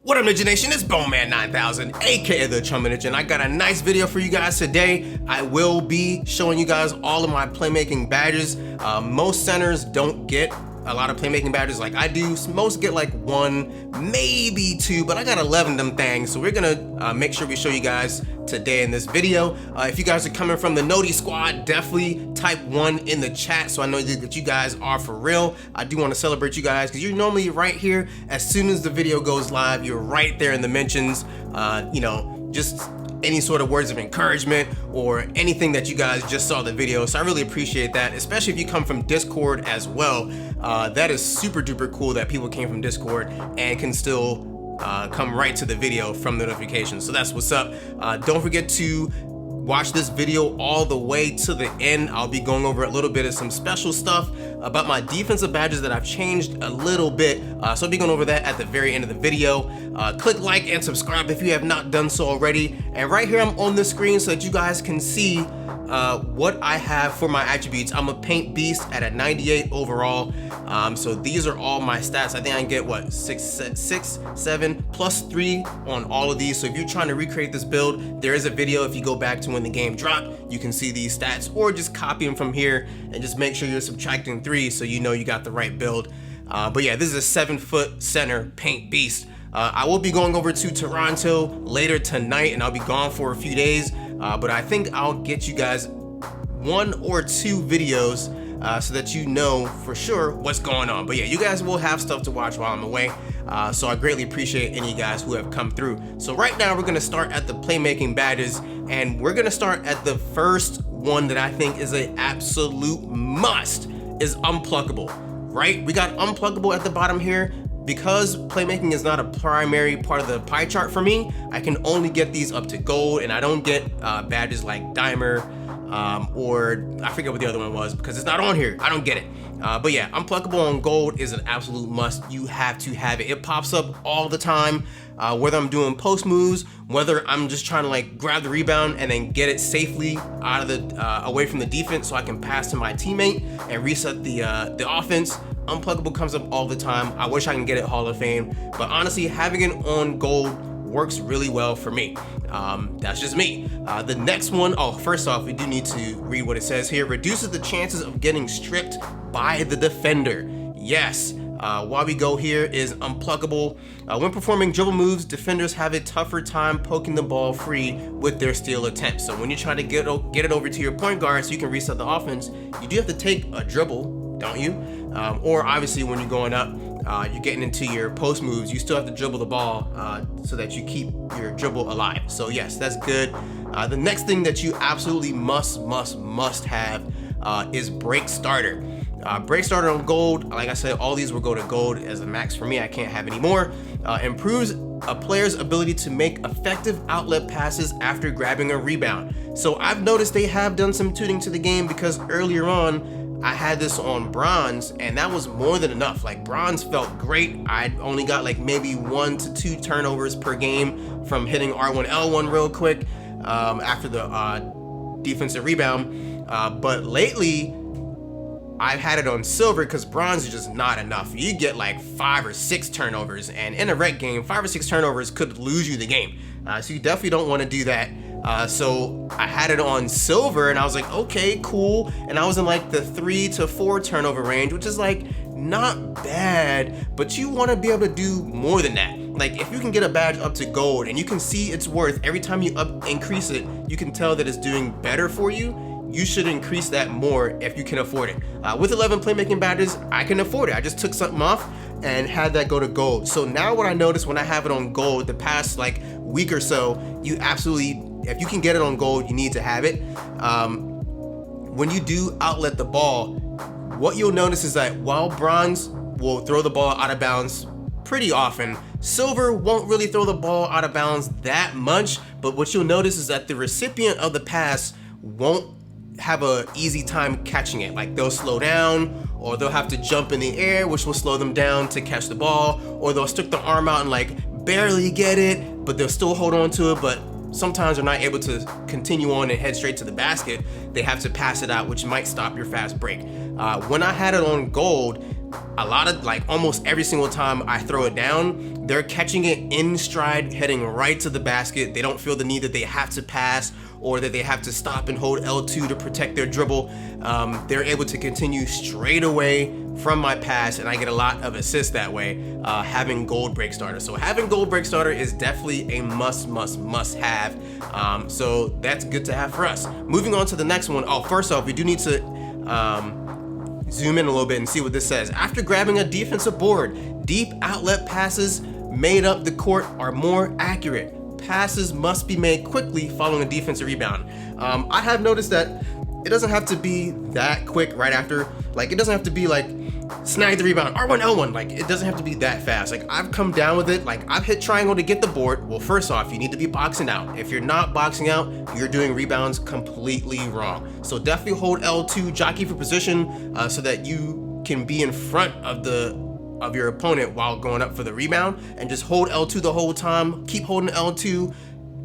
What up, Ninja Nation? It's Bowman 9000, aka the Chummy Ninja, and I got a nice video for you guys today. I will be showing you guys all of my playmaking badges. Most centers don't get a lot of playmaking badges like I do. Most get like 1, maybe 2, but I got 11 of them things. So we're gonna make sure we show you guys today in this video. If you guys are coming from the Noti squad, definitely type 1 in the chat so I know that you guys are for real. I do want to celebrate you guys because you're normally right here. As soon as the video goes live, you're right there in the mentions. You know, just any sort of words of encouragement or anything that you guys just saw the video. So I really appreciate that, especially if you come from Discord as well. That is super duper cool that people came from Discord and can still come right to the video from the notifications. So that's what's up. Don't forget to watch this video all the way to the end. I'll be going over a little bit of some special stuff about my defensive badges that I've changed a little bit. So I'll be going over that at the very end of the video. Click like and subscribe if you have not done so already. And right here I'm on the screen so that you guys can see what I have for my attributes. I'm a paint beast at a 98 overall. So these are all my stats. I think I can get what, 6, 7 plus 3 on all of these. So if you're trying to recreate this build, there is a video. If you go back to when the game dropped, you can see these stats, or just copy them from here and just make sure you're subtracting 3 so you know you got the right build. But yeah, this is a 7-foot center paint beast. I will be going over to Toronto later tonight and I'll be gone for a few days. But I think I'll get you guys 1 or 2 videos so that you know for sure what's going on. But yeah, you guys will have stuff to watch while I'm away. So I greatly appreciate any of you guys who have come through. So right now we're gonna start at the playmaking badges, and we're gonna start at the first one that I think is an absolute must, is Unpluggable, right? We got Unpluggable at the bottom here. Because playmaking is not a primary part of the pie chart for me, I can only get these up to gold, and I don't get badges like Dimer or I forget what the other one was because it's not on here. I don't get it. But yeah, Unpluggable on gold is an absolute must. You have to have it. It pops up all the time, whether I'm doing post moves, whether I'm just trying to like grab the rebound and then get it safely out of the away from the defense so I can pass to my teammate and reset the offense. Unpluggable comes up all the time. I wish I can get it Hall of Fame, but honestly, having it on gold works really well for me. That's just me. The next one, first off, we do need to read what it says here. Reduces the chances of getting stripped by the defender. Yes. While we go here is Unpluggable. When performing dribble moves, defenders have a tougher time poking the ball free with their steal attempts. So when you're trying to get it over to your point guard so you can reset the offense, you do have to take a dribble, don't you? Or obviously when you're going up, you're getting into your post moves, you still have to dribble the ball so that you keep your dribble alive. So yes, that's good. The next thing that you absolutely must have is Break Starter. Break Starter on gold, like I said, all these will go to gold as a max for me. I can't have any more. Improves a player's ability to make effective outlet passes after grabbing a rebound. So I've noticed they have done some tuning to the game because earlier on, I had this on bronze and that was more than enough. Like bronze felt great. I only got like maybe 1 to 2 turnovers per game from hitting R1, L1 real quick after the defensive rebound. But lately, I've had it on silver because bronze is just not enough. You get like 5 or 6 turnovers, and in a rec game, 5 or 6 turnovers could lose you the game. So you definitely don't want to do that. So I had it on silver and I was like, okay, cool. And I was in like the 3 to 4 turnover range, which is like not bad, but you want to be able to do more than that. Like if you can get a badge up to gold and you can see its worth every time you increase it, you can tell that it's doing better for you. You should increase that more if you can afford it. With 11 playmaking badges, I can afford it. I just took something off and had that go to gold. So now what I noticed when I have it on gold, the past like week or so, you absolutely, if you can get it on gold, you need to have it. When you do outlet the ball, what you'll notice is that while bronze will throw the ball out of bounds pretty often, silver won't really throw the ball out of bounds that much, but what you'll notice is that the recipient of the pass won't have a easy time catching it. Like they'll slow down, or they'll have to jump in the air, which will slow them down to catch the ball, or they'll stick their arm out and like barely get it, but they'll still hold on to it, but sometimes they're not able to continue on and head straight to the basket. They have to pass it out, which might stop your fast break. When I had it on gold, almost every single time I throw it down, they're catching it in stride, heading right to the basket. They don't feel the need that they have to pass or that they have to stop and hold L2 to protect their dribble. They're able to continue straight away from my pass, and I get a lot of assists that way, having gold break starter. So having gold break starter is definitely a must have. So that's good to have for us. Moving on to the next one. Oh, first off, we do need to zoom in a little bit and see what this says. After grabbing a defensive board, deep outlet passes made up the court are more accurate. Passes must be made quickly following a defensive rebound. I have noticed that it doesn't have to be that quick right after. Like, it doesn't have to be like snag the rebound, R1, L1. Like, it doesn't have to be that fast. Like, I've come down with it. Like, I've hit triangle to get the board. Well, first off, you need to be boxing out. If you're not boxing out, you're doing rebounds completely wrong. So definitely hold L2, jockey for position, so that you can be in front of your opponent while going up for the rebound, and just hold L2 the whole time. Keep holding L2,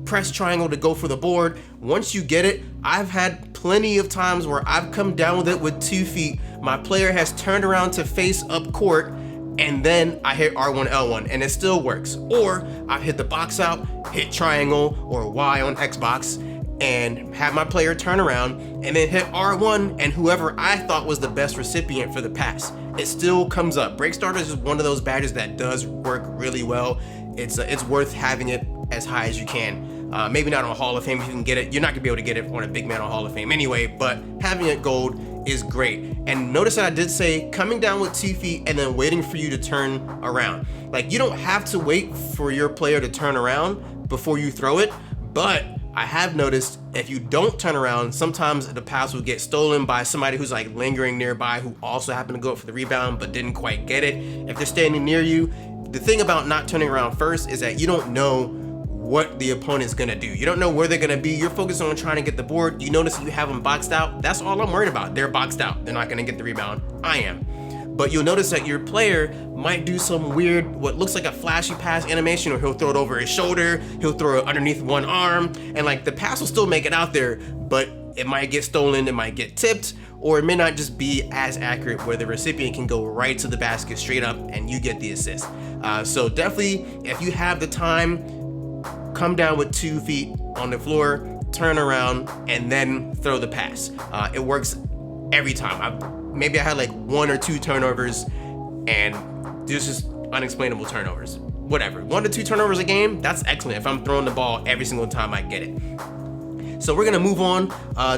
press triangle to go for the board. Once you get it, I've had plenty of times where I've come down with it with 2 feet. My player has turned around to face up court, and then I hit R1, L1, and it still works. Or I've hit the box out, hit triangle or Y on Xbox, and have my player turn around and then hit R1, and whoever I thought was the best recipient for the pass, it still comes up. Break starters is one of those badges that does work really well. It's worth having it as high as you can. Maybe not on Hall of Fame if you can get it. You're not gonna be able to get it on a big man on Hall of Fame anyway, but having it gold is great. And notice that I did say coming down with 2 feet and then waiting for you to turn around. Like, you don't have to wait for your player to turn around before you throw it, but I have noticed if you don't turn around, sometimes the pass will get stolen by somebody who's like lingering nearby, who also happened to go up for the rebound but didn't quite get it. If they're standing near you, the thing about not turning around first is that you don't know what the opponent's gonna do. You don't know where they're gonna be. You're focused on trying to get the board. You notice you have them boxed out. That's all I'm worried about. They're boxed out. They're not gonna get the rebound. I am. But you'll notice that your player might do some weird, what looks like a flashy pass animation, or he'll throw it over his shoulder, he'll throw it underneath one arm, and like the pass will still make it out there, but it might get stolen, it might get tipped, or it may not just be as accurate where the recipient can go right to the basket straight up and you get the assist. So definitely, if you have the time, come down with 2 feet on the floor, turn around, and then throw the pass. It works every time. Maybe I had like 1 or 2 turnovers, and there's just unexplainable turnovers. Whatever, 1 to 2 turnovers a game, that's excellent if I'm throwing the ball every single time I get it. So we're gonna move on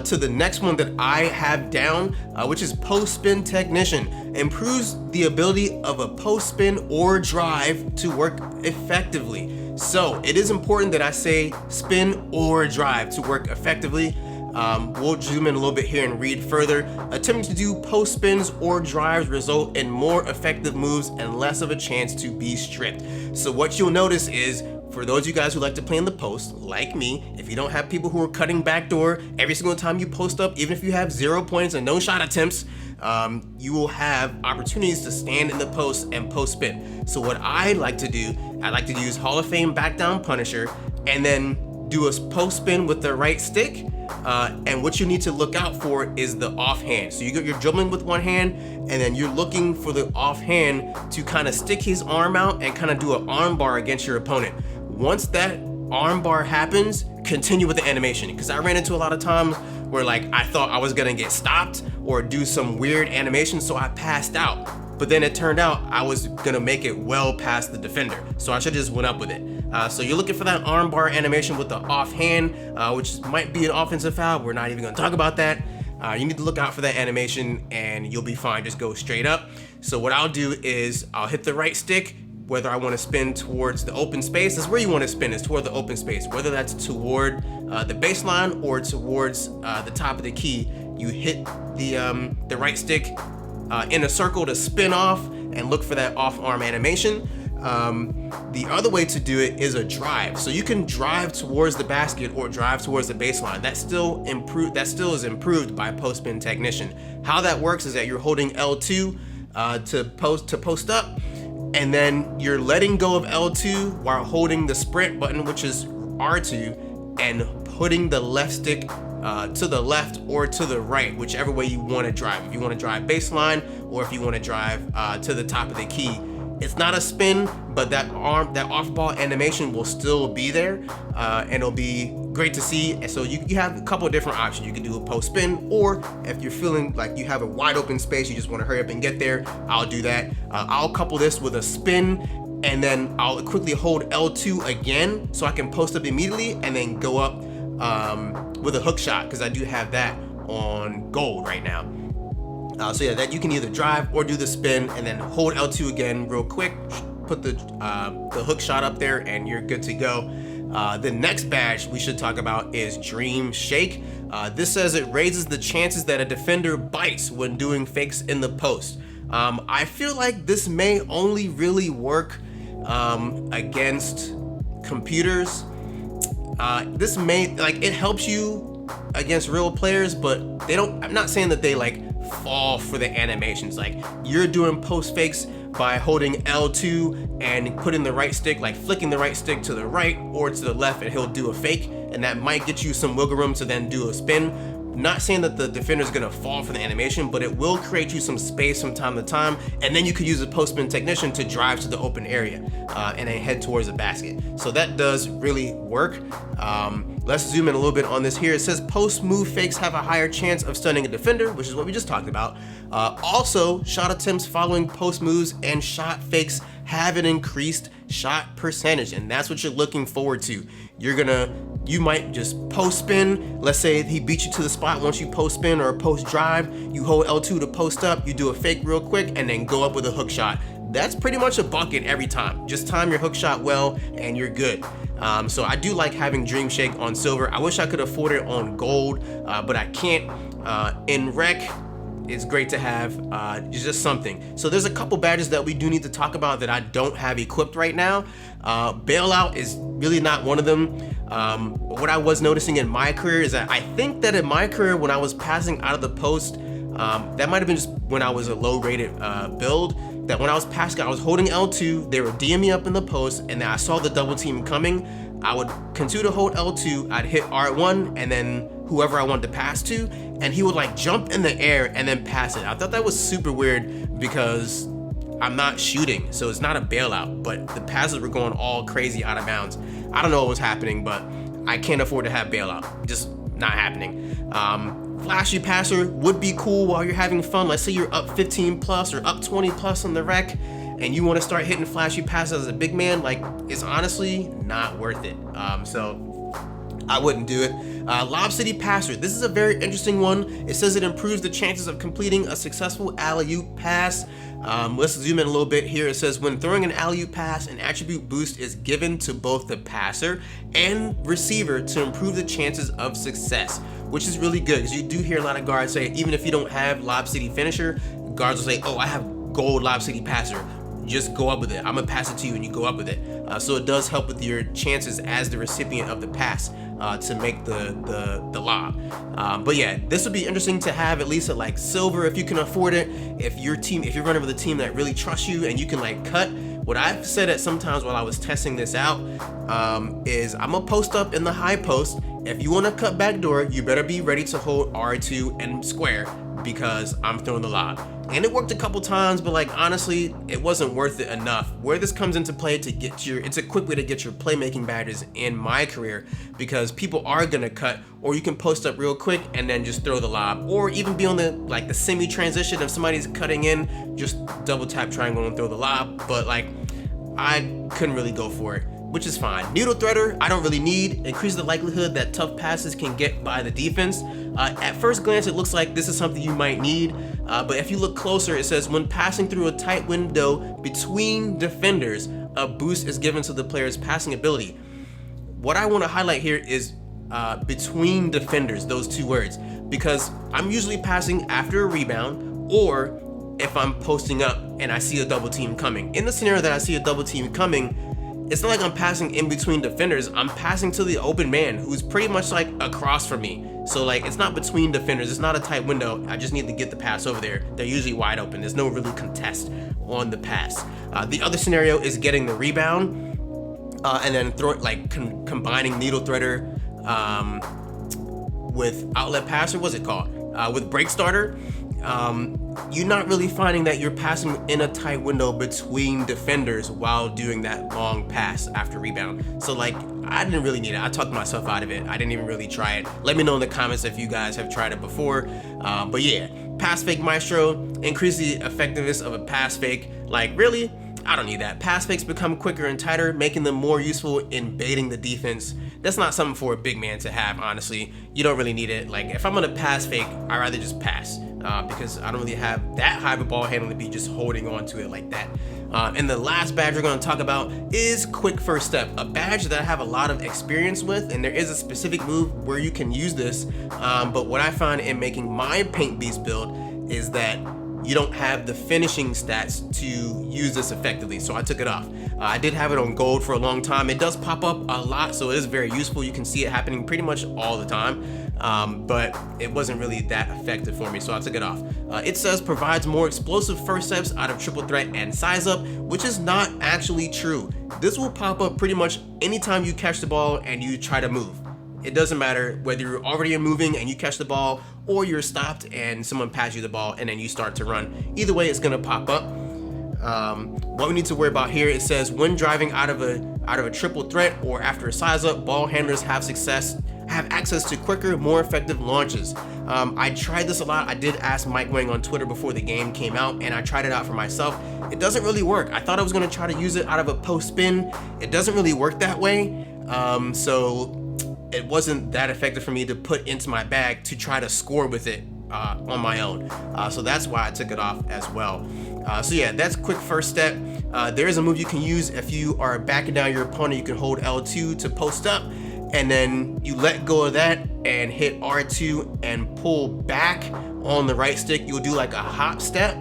to the next one that I have down, which is post spin technician. Improves the ability of a post spin or drive to work effectively. So it is important that I say spin or drive to work effectively. We'll zoom in a little bit here and read further. Attempting to do post spins or drives result in more effective moves and less of a chance to be stripped. So what you'll notice is, for those of you guys who like to play in the post, like me, if you don't have people who are cutting backdoor every single time you post up, even if you have 0 points and no shot attempts, you will have opportunities to stand in the post and post spin. So what I like to do, I like to use Hall of Fame back down punisher and then do a post spin with the right stick. And what you need to look out for is the offhand. So you're dribbling with one hand, and then you're looking for the offhand to kind of stick his arm out and kind of do an arm bar against your opponent. Once that arm bar happens, continue with the animation, because I ran into a lot of times where like I thought I was gonna get stopped or do some weird animation, so I passed out. But then it turned out I was gonna make it well past the defender, so I should just went up with it. So you're looking for that arm bar animation with the offhand, which might be an offensive foul. We're not even gonna talk about that. You need to look out for that animation and you'll be fine. Just go straight up. So what I'll do is I'll hit the right stick, whether I want to spin towards the open space. That's where you want to spin, is toward the open space, whether that's toward the baseline or towards the top of the key. You hit the right stick in a circle to spin off and look for that off arm animation. The other way to do it is a drive. So you can drive towards the basket or drive towards the baseline. That still is improved by post spin technician. How that works is that you're holding L2 to post up, and then you're letting go of L2 while holding the sprint button, which is R2, and putting the left stick to the left or to the right, whichever way you want to drive. If you want to drive baseline or if you want to drive to the top of the key. It's not a spin, but that off-ball animation will still be there, and it'll be great to see. And so you have a couple of different options. You can do a post spin, or if you're feeling like you have a wide open space, you just want to hurry up and get there, I'll do that. I'll couple this with a spin, and then I'll quickly hold L2 again so I can post up immediately and then go up with a hook shot, because I do have that on gold right now. So yeah, that you can either drive or do the spin and then hold L2 again real quick, put the hook shot up there, and you're good to go. The next badge we should talk about is Dream Shake. This says it raises the chances that a defender bites when doing fakes in the post. I feel like this may only really work against computers. This may, like, it helps you against real players, but they don't, I'm not saying that they like fall for the animations. Like, you're doing post fakes by holding L2 and putting the right stick, like flicking the right stick to the right or to the left, and he'll do a fake, and that might get you some wiggle room to then do a spin. Not saying that the defender is gonna fall for the animation, but it will create you some space from time to time, and then you could use a post spin technician to drive to the open area and then head towards the basket. So that does really work. Let's zoom in a little bit on this here. It says post move fakes have a higher chance of stunning a defender, which is what we just talked about. Also, shot attempts following post moves and shot fakes have an increased shot percentage, and that's what you're looking forward to. You might just post spin. Let's say he beat you to the spot once you post spin or post drive. You hold L2 to post up, you do a fake real quick, and then go up with a hook shot. That's pretty much a bucket every time. Just time your hook shot well, and you're good. So I do like having Dream Shake on silver. I wish I could afford it on gold, but I can't. In rec, it's great to have just something. So there's a couple badges that we do need to talk about that I don't have equipped right now. Bailout is really not one of them. What I was noticing in my career is that I think that in my career, when I was passing out of the post, that might have been just when I was a low rated build, that when I was passing, I was holding L2, they were DMing me up in the post, and then I saw the double team coming. I would continue to hold L2, I'd hit R1, and then whoever I wanted to pass to, and he would like jump in the air and then pass it. I thought that was super weird because I'm not shooting, so it's not a bailout, but the passes were going all crazy out of bounds. I don't know what was happening, but I can't afford to have bailout. Just not happening. Flashy passer would be cool while you're having fun. Let's say you're up 15 plus or up 20 plus on the rec, and you want to start hitting flashy passes as a big man. Like, it's honestly not worth it. So I wouldn't do it. Lob City Passer. This is a very interesting one. It says it improves the chances of completing a successful alley-oop pass. Let's zoom in a little bit here. It says when throwing an alley-oop pass, an attribute boost is given to both the passer and receiver to improve the chances of success, which is really good because you do hear a lot of guards say, even if you don't have Lob City Finisher, guards will say, oh, I have gold Lob City Passer. Just go up with it. I'm gonna pass it to you and you go up with it. So it does help with your chances as the recipient of the pass to make the lob. But yeah, this would be interesting to have at least at like silver if you can afford it. If you're running with a team that really trusts you and you can like cut. What I've said at sometimes while I was testing this out is I'm gonna post up in the high post. If you wanna cut backdoor, you better be ready to hold R2 and square because I'm throwing the lob. And it worked a couple times, but like honestly, it wasn't worth it enough. Where this comes into play to get it's a quick way to get your playmaking badges in my career, because people are gonna cut, or you can post up real quick and then just throw the lob, or even be on the semi transition. If somebody's cutting in, just double tap triangle and throw the lob. But like, I couldn't really go for it, which is fine. Needle Threader, I don't really need. Increases the likelihood that tough passes can get by the defense. At first glance, it looks like this is something you might need, but if you look closer, it says when passing through a tight window between defenders, a boost is given to the player's passing ability. What I want to highlight here is between defenders, those two words, because I'm usually passing after a rebound, or if I'm posting up and I see a double team coming. In the scenario that I see a double team coming, it's not like I'm passing in between defenders. I'm passing to the open man who's pretty much like across from me. So like, it's not between defenders. It's not a tight window. I just need to get the pass over there. They're usually wide open. There's no really contest on the pass. The other scenario is getting the rebound and then combining Needle Threader with outlet passer, what's it called? With break starter, you're not really finding that you're passing in a tight window between defenders while doing that long pass after rebound. So like, I didn't really need it. I talked myself out of it. I didn't even really try it. Let me know in the comments if you guys have tried it before. But yeah, pass fake maestro, increase the effectiveness of a pass fake. Like really, I don't need that. Pass fakes become quicker and tighter, making them more useful in baiting the defense. That's not something for a big man to have, honestly. You don't really need it. Like if I'm gonna pass fake, I'd rather just pass because I don't really have that high of a ball handling to be just holding on to it like that. And the last badge we're gonna talk about is quick first step, a badge that I have a lot of experience with, and there is a specific move where you can use this. But what I find in making my Paint Beast build is that you don't have the finishing stats to use this effectively, so I took it off. I did have it on gold for a long time. It does pop up a lot, so it is very useful. You can see it happening pretty much all the time, but it wasn't really that effective for me, so I took it off. It says provides more explosive first steps out of triple threat and size up, which is not actually true. This will pop up pretty much anytime you catch the ball and you try to move. It doesn't matter whether you're already moving and you catch the ball or you're stopped and someone passes you the ball and then you start to run. Either way, it's gonna pop up. What we need to worry about here, it says when driving out of a triple threat or after a size up, ball handlers have access to quicker, more effective launches. I tried this a lot. I did ask Mike Wang on Twitter before the game came out, and I tried it out for myself. It doesn't really work. I thought I was gonna try to use it out of a post spin. It doesn't really work that way. So it wasn't that effective for me to put into my bag to try to score with it on my own. So that's why I took it off as well. So yeah, that's quick first step. There is a move you can use if you are backing down your opponent. You can hold L2 to post up, and then you let go of that and hit R2 and pull back on the right stick. You'll do like a hop step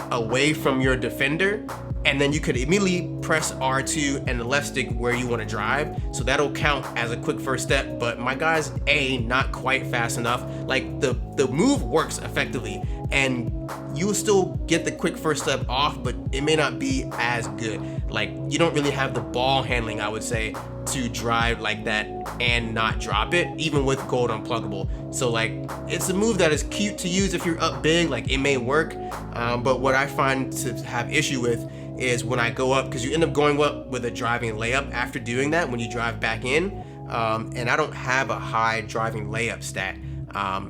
away from your defender, and then you could immediately press R2 and the left stick where you want to drive. So that'll count as a quick first step, but my guy's not quite fast enough. Like the move works effectively and you will still get the quick first step off, but it may not be as good. Like you don't really have the ball handling, I would say, to drive like that and not drop it, even with gold unpluggable. So like, it's a move that is cute to use if you're up big, like it may work. But what I find to have issue with is when I go up, because you end up going up with a driving layup after doing that when you drive back in, and I don't have a high driving layup stat.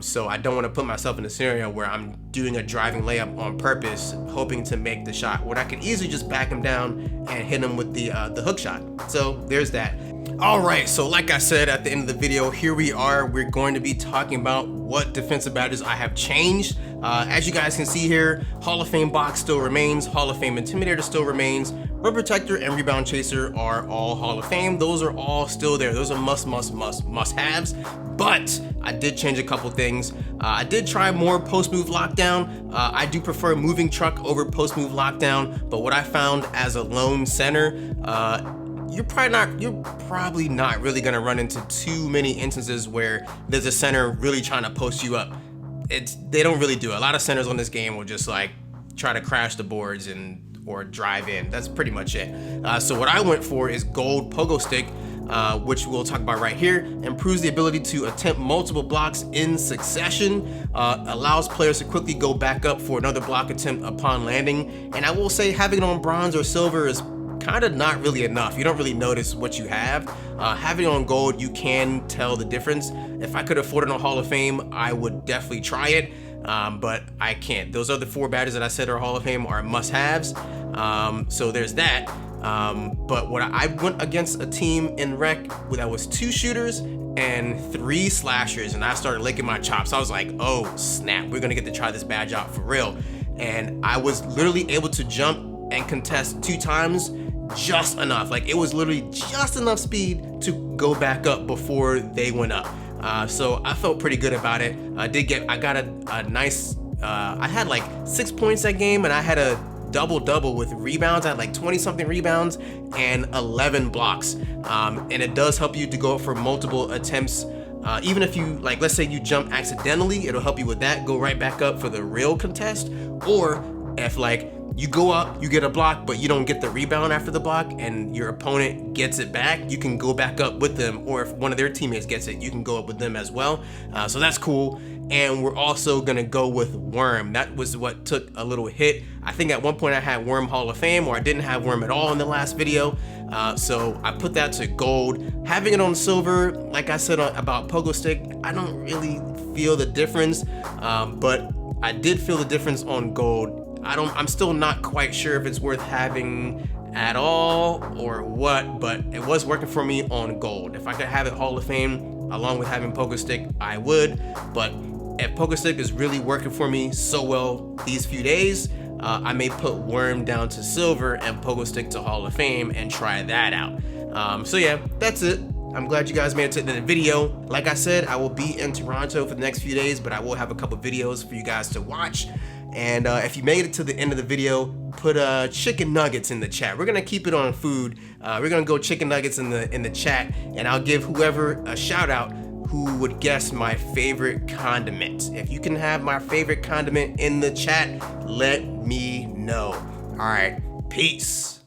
So I don't want to put myself in a scenario where I'm doing a driving layup on purpose, hoping to make the shot, when I can easily just back him down and hit him with the hook shot. So there's that. All right, so like I said at the end of the video, here we are. We're going to be talking about what defensive badges I have changed. As you guys can see here, Hall of Fame box still remains, Hall of Fame intimidator still remains, rim protector and rebound chaser are all Hall of Fame. Those are all still there. Those are must-haves. But I did change a couple things. I did try more post move lockdown. I do prefer moving truck over post move lockdown, but what I found as a lone center, you're probably not really gonna run into too many instances where there's a center really trying to post you up. They don't really do it. A lot of centers on this game will just like try to crash the boards or drive in. That's pretty much it. So what I went for is gold pogo stick, which we'll talk about right here. Improves the ability to attempt multiple blocks in succession, allows players to quickly go back up for another block attempt upon landing. And I will say having it on bronze or silver is kind of not really enough. You don't really notice what you have. Having it on gold, you can tell the difference. If I could afford it on Hall of Fame, I would definitely try it, but I can't. Those other 4 badges that I said are Hall of Fame are must-haves, so there's that. But what I went against a team in rec that was 2 shooters and 3 slashers, and I started licking my chops. I was like, oh snap, we're gonna get to try this badge out for real. And I was literally able to jump and contest 2 times, just enough. Like it was literally just enough speed to go back up before they went up. So I felt pretty good about it. I got a nice, I had like 6 points that game, and I had a double with rebounds. I had like 20 something rebounds and 11 blocks. And it does help you to go for multiple attempts. Even if you, like, let's say you jump accidentally, it'll help you with that. Go right back up for the real contest. Or if like you go up, you get a block, but you don't get the rebound after the block, and your opponent gets it back, you can go back up with them, or if one of their teammates gets it, you can go up with them as well. So that's cool. And we're also gonna go with Worm. That was what took a little hit. I think at one point I had Worm Hall of Fame, or I didn't have Worm at all in the last video. So I put that to gold. Having it on silver, like I said about Pogo Stick, I don't really feel the difference, but I did feel the difference on gold. I'm still not quite sure if it's worth having at all or what, but it was working for me on gold. If I could have it Hall of Fame along with having Pogo Stick, I would, but if Pogo Stick is really working for me so well these few days, I may put Worm down to silver and Pogo Stick to Hall of Fame and try that out. So yeah, that's it. I'm glad you guys made it to the end of the video. Like I said, I will be in Toronto for the next few days, but I will have a couple videos for you guys to watch. And if you made it to the end of the video, put chicken nuggets in the chat. We're gonna keep it on food. We're gonna go chicken nuggets in the chat, and I'll give whoever a shout out who would guess my favorite condiment. If you can have my favorite condiment in the chat, let me know. All right, peace.